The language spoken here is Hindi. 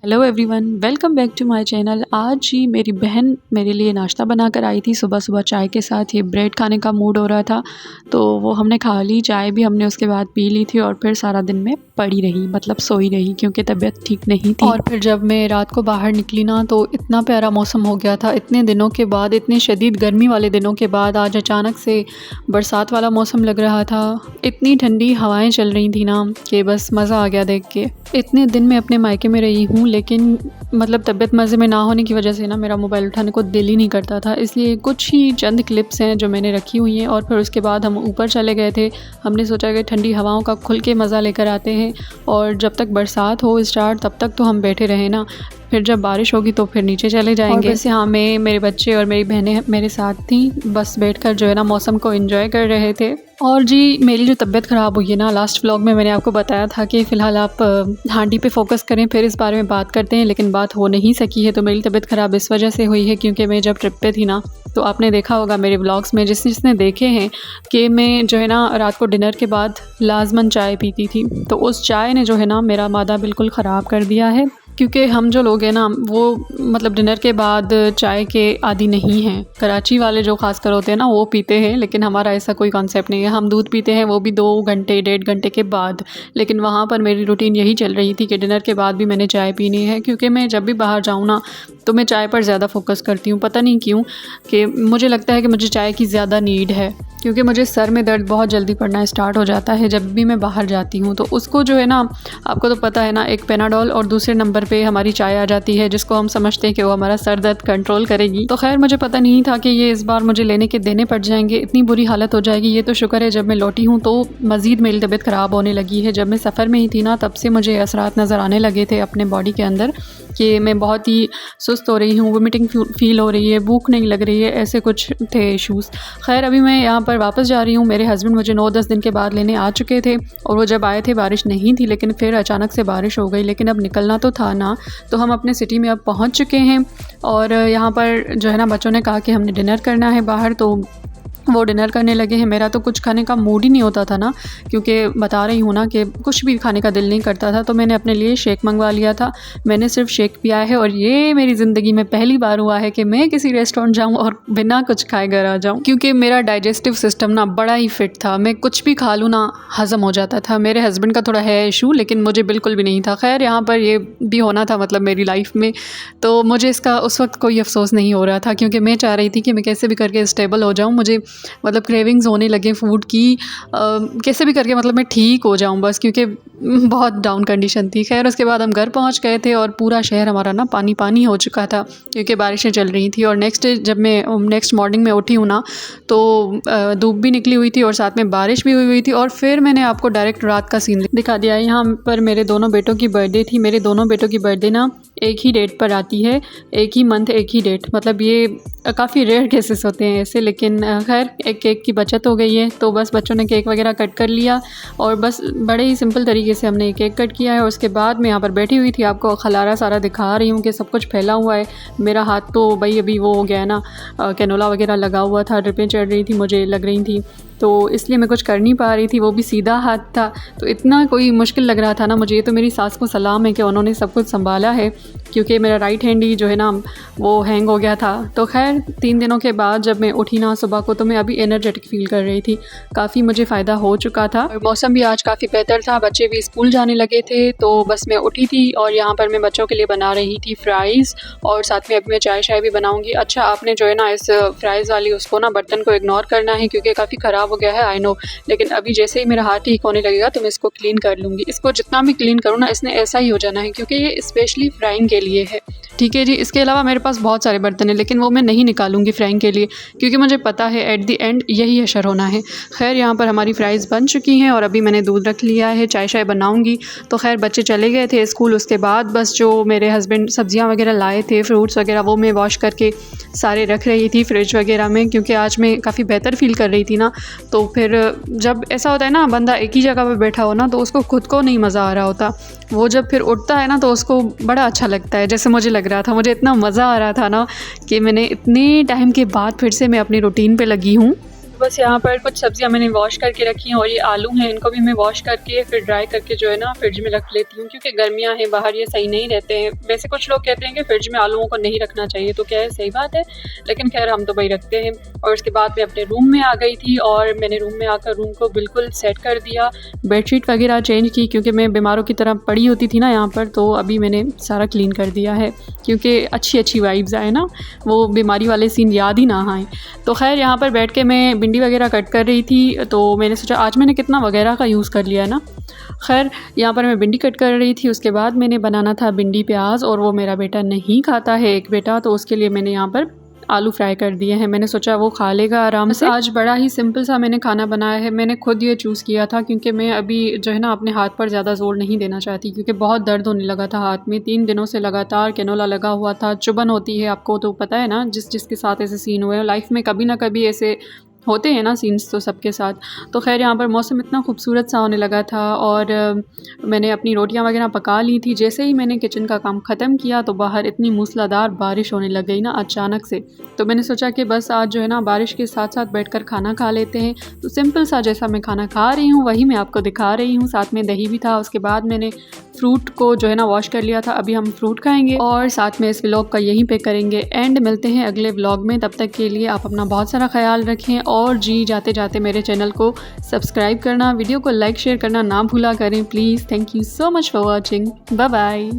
Hello everyone, welcome back to my channel. आज ही मेरी बहन मेरे लिए नाश्ता बना कर आई थी। सुबह सुबह चाय के साथ ये ब्रेड खाने का मूड हो रहा था, तो वो हमने खा ली। चाय भी हमने उसके बाद पी ली थी और फिर सारा दिन में पड़ी रही, मतलब सोई रही, क्योंकि तबीयत ठीक नहीं थी। और फिर जब मैं रात को बाहर निकली ना, तो इतना प्यारा मौसम हो गया था। इतने दिनों के बाद, इतने शदीद गर्मी वाले दिनों के बाद आज अचानक से बरसात वाला मौसम लग रहा था। इतनी ठंडी हवाएं चल रही थी ना कि बस मज़ा आ गया देख के। इतने दिन मैं अपने मायके में रही हूँ, लेकिन मतलब तबीयत मज़े में ना होने की वजह से ना मेरा मोबाइल उठाने को दिल ही नहीं करता था। इसलिए कुछ ही चंद क्लिप्स हैं जो मैंने रखी हुई हैं। और फिर उसके बाद हम ऊपर चले गए थे। हमने सोचा कि ठंडी हवाओं का खुल के मज़ा लेकर आते हैं, और जब तक बरसात हो स्टार्ट तब तक तो हम बैठे रहे ना। फिर जब बारिश होगी तो फिर नीचे चले जाएंगे। वैसे हाँ, मैं, मेरे बच्चे और मेरी बहनें मेरे साथ थी। बस बैठकर जो है ना मौसम को एंजॉय कर रहे थे। और जी, मेरी जो तबीयत ख़राब हुई है ना, लास्ट व्लॉग में मैंने आपको बताया था कि फ़िलहाल आप हांडी पे फोकस करें, फिर इस बारे में बात करते हैं, लेकिन बात हो नहीं सकी है। तो मेरी तबीयत ख़राब इस वजह से हुई है क्योंकि मैं जब ट्रिप पे थी ना, तो आपने देखा होगा मेरे व्लॉग्स में, जिसने देखे हैं कि मैं जो है ना रात को डिनर के बाद लाजमन चाय पीती थी। तो उस चाय ने जो है ना मेरा मादा बिल्कुल ख़राब कर दिया है। क्योंकि हम जो लोग हैं ना, वो मतलब डिनर के बाद चाय के आदी नहीं हैं। कराची वाले जो खासकर होते हैं ना, वो पीते हैं, लेकिन हमारा ऐसा कोई कॉन्सेप्ट नहीं है। हम दूध पीते हैं, वो भी 2 घंटे 1.5 घंटे के बाद। लेकिन वहाँ पर मेरी रूटीन यही चल रही थी कि डिनर के बाद भी मैंने चाय पीनी है, क्योंकि मैं जब भी बाहर जाऊँ ना, तो मैं चाय पर ज़्यादा फोकस करती हूँ। पता नहीं क्यों, कि मुझे लगता है कि मुझे चाय की ज़्यादा नीड है, क्योंकि मुझे सर में दर्द बहुत जल्दी पड़ना स्टार्ट हो जाता है जब भी मैं बाहर जाती हूँ। तो उसको जो है ना, आपको तो पता है ना, एक पेनाडोल और दूसरे नंबर पे हमारी चाय आ जाती है, जिसको हम समझते हैं कि वो हमारा सर दर्द कंट्रोल करेगी। तो खैर, मुझे पता नहीं था कि ये इस बार मुझे लेने के देने पड़ जाएंगे, इतनी बुरी हालत हो जाएगी। ये तो शुक्र है जब मैं लौटी हूँ तो मज़ीद मेरी तबीयत ख़राब होने लगी है। जब मैं सफ़र में ही थी ना, तब से मुझे असरात नज़र आने लगे थे अपने बॉडी के अंदर, कि मैं बहुत ही सुस्त हो रही हूँ, वोमिटिंग फील हो रही है, भूख नहीं लग रही है, ऐसे कुछ थे इशूज़। खैर, अभी मैं यहाँ पर वापस जा रही हूँ। मेरे हस्बैंड मुझे 9-10 दिन के बाद लेने आ चुके थे, और वो जब आए थे बारिश नहीं थी, लेकिन फिर अचानक से बारिश हो गई। लेकिन अब निकलना तो था ना, तो हम अपने सिटी में अब पहुँच चुके हैं। और यहाँ पर जो है ना, बच्चों ने कहा कि हमने डिनर करना है बाहर, तो वो डिनर करने लगे हैं। मेरा तो कुछ खाने का मूड ही नहीं होता था ना, क्योंकि बता रही हूँ ना कि कुछ भी खाने का दिल नहीं करता था। तो मैंने अपने लिए शेक मंगवा लिया था। मैंने सिर्फ शेक पिया है, और ये मेरी ज़िंदगी में पहली बार हुआ है कि मैं किसी रेस्टोरेंट जाऊँ और बिना कुछ खाए घर आ जाऊँ, क्योंकि मेरा डाइजेस्टिव सिस्टम ना बड़ा ही फिट था। मैं कुछ भी खा लूँ ना, हज़म हो जाता था। मेरे हस्बैंड का थोड़ा है इशू, लेकिन मुझे बिल्कुल भी नहीं था। खैर, यहाँ पर ये भी होना था मतलब मेरी लाइफ में, तो मुझे इसका उस वक्त कोई अफसोस नहीं हो रहा था, क्योंकि मैं चाह रही थी कि मैं कैसे भी करके स्टेबल हो जाऊँ। मुझे मतलब क्रेविंग्स होने लगे फ़ूड की, कैसे भी करके मतलब मैं ठीक हो जाऊँ बस, क्योंकि बहुत डाउन कंडीशन थी। खैर, उसके बाद हम घर पहुँच गए थे, और पूरा शहर हमारा ना पानी पानी हो चुका था, क्योंकि बारिशें चल रही थी। और जब मैं नेक्स्ट मॉर्निंग में उठी हूँ ना, तो धूप भी निकली हुई थी और साथ में बारिश भी हुई थी। और फिर मैंने आपको डायरेक्ट रात का सीन दिखा दिया। यहाँ पर मेरे दोनों बेटों की बर्थडे थी। मेरे दोनों बेटों की बर्थडे ना एक ही डेट पर आती है, एक ही मंथ, एक ही डेट। मतलब ये काफ़ी रेयर केसेस होते हैं ऐसे, लेकिन खैर, एक केक की बचत हो गई है। तो बस बच्चों ने केक वगैरह कट कर लिया, और बस बड़े ही सिंपल तरीके से हमने केक कट किया है। और उसके बाद मैं यहाँ पर बैठी हुई थी, आपको खलारा सारा दिखा रही हूँ कि सब कुछ फैला हुआ है। मेरा हाथ तो भाई अभी वो हो गया है ना, कैनोला वगैरह लगा हुआ था, ड्रिपें चढ़ रही थी, मुझे लग रही थी, तो इसलिए मैं कुछ कर नहीं पा रही थी। वो भी सीधा हाथ था, तो इतना कोई मुश्किल लग रहा था ना मुझे। तो मेरी सास को सलाम है कि उन्होंने सब कुछ संभाला है, क्योंकि मेरा राइट हैंड ही जो है ना वो हैंग हो गया था। तो खैर, 3 दिनों के बाद जब मैं उठी ना सुबह को, तो मैं अभी एनर्जेटिक फील कर रही थी। काफ़ी मुझे फ़ायदा हो चुका था, और मौसम भी आज काफ़ी बेहतर था। बच्चे भी स्कूल जाने लगे थे, तो बस मैं उठी थी, और यहाँ पर मैं बच्चों के लिए बना रही थी फ्राइज़, और साथ में अभी मैं चाय शाय भी बनाऊँगी। अच्छा, आपने जो है ना इस फ्राइज़ वाली उसको ना बर्तन को इग्नोर करना है, क्योंकि काफ़ी ख़राब हो गया है, आई नो। लेकिन अभी जैसे ही मेरा हाथ ठीक होने लगेगा तो मैं इसको क्लीन कर लूँगी। इसको जितना भी क्लीन करूँ ना, इसने ऐसा ही हो जाना है, क्योंकि ये स्पेशली फ्राइंग के लिए है। ठीक है जी। इसके अलावा मेरे पास बहुत सारे बर्तन हैं, लेकिन वो मैं नहीं निकालूंगी फ्राइंग के लिए, क्योंकि मुझे पता है एट द एंड यही हशर होना है। खैर, यहाँ पर हमारी फ्राइज़ बन चुकी हैं, और अभी मैंने दूध रख लिया है, चाय शाय बनाऊंगी। तो खैर, बच्चे चले गए थे स्कूल। उसके बाद बस जो मेरे हस्बैंड सब्जियाँ वगैरह लाए थे, फ्रूट्स वगैरह, वो मैं वॉश करके सारे रख रही थी फ्रिज वगैरह में, क्योंकि आज मैं काफ़ी बेहतर फील कर रही थी ना। तो फिर जब ऐसा होता है ना, बंदा एक ही जगह पर बैठा हो ना, तो उसको खुद को नहीं मज़ा आ रहा होता। वो जब फिर उठता है ना, तो उसको बड़ा अच्छा लगता है, जैसे मुझे लग रहा था। मुझे इतना मज़ा आ रहा था ना कि मैंने इतने टाइम के बाद फिर से मैं अपनी रूटीन पे लगी हूँ। बस यहाँ पर कुछ सब्जियाँ मैंने वॉश करके रखी हैं और ये आलू हैं, इनको भी मैं वॉश करके फिर ड्राई करके जो है ना फ्रिज में रख लेती हूँ, क्योंकि गर्मियाँ हैं बाहर, ये सही नहीं रहते हैं। वैसे कुछ लोग कहते हैं कि फ्रिज में आलूओं को नहीं रखना चाहिए, तो क्या है, सही बात है, लेकिन खैर हम तो भाई रखते हैं। और उसके बाद मैं अपने रूम में आ गई थी और मैंने रूम में आकर रूम को बिल्कुल सेट कर दिया, बेडशीट वगैरह चेंज की, क्योंकि मैं बीमारों की तरह पड़ी होती थी ना यहाँ पर, तो अभी मैंने सारा क्लीन कर दिया है, क्योंकि अच्छी अच्छी वाइब्स आए ना, वो बीमारी वाले सीन याद ही ना आए। तो खैर यहाँ पर बैठ के मैं भिंडी वगैरह कट कर रही थी, तो मैंने सोचा आज मैंने कितना वगैरह का यूज़ कर लिया है ना। खैर यहाँ पर मैं भिंडी कट कर रही थी, उसके बाद मैंने बनाना था भिंडी प्याज, और वो मेरा बेटा नहीं खाता है, एक बेटा, तो उसके लिए मैंने यहाँ पर आलू फ्राई कर दिए हैं। मैंने सोचा वो खा लेगा आराम से। आज बड़ा ही सिंपल सा मैंने खाना बनाया है, मैंने खुद ये चूज़ किया था, क्योंकि मैं अभी जो है ना अपने हाथ पर ज़्यादा ज़ोर नहीं देना चाहती, क्योंकि बहुत दर्द होने लगा था हाथ में। 3 दिनों से लगातार कैनोला लगा हुआ था, चुभन होती है, आपको तो पता है ना, जिसके साथ ऐसे सीन हुए हैं लाइफ में, कभी ना कभी ऐसे होते हैं ना सीन्स, तो सबके साथ। तो खैर यहाँ पर मौसम इतना खूबसूरत सा होने लगा था, और मैंने अपनी रोटियां वगैरह पका ली थी। जैसे ही मैंने किचन का काम ख़त्म किया तो बाहर इतनी मूसलाधार बारिश होने लग गई ना अचानक से। तो मैंने सोचा कि बस आज जो है ना बारिश के साथ साथ बैठकर खाना खा लेते हैं। तो सिंपल सा जैसा मैं खाना खा रही हूँ वही मैं आपको दिखा रही हूँ, साथ में दही भी था। उसके बाद मैंने फ्रूट को जो है ना वॉश कर लिया था, अभी हम फ्रूट खाएंगे और साथ में इस व्लॉग का यहीं पे करेंगे एंड। मिलते हैं अगले व्लॉग में, तब तक के लिए आप अपना बहुत सारा ख्याल रखें, और जी जाते जाते मेरे चैनल को सब्सक्राइब करना, वीडियो को लाइक शेयर करना ना भूला करें please. Thank you so much for watching, bye bye.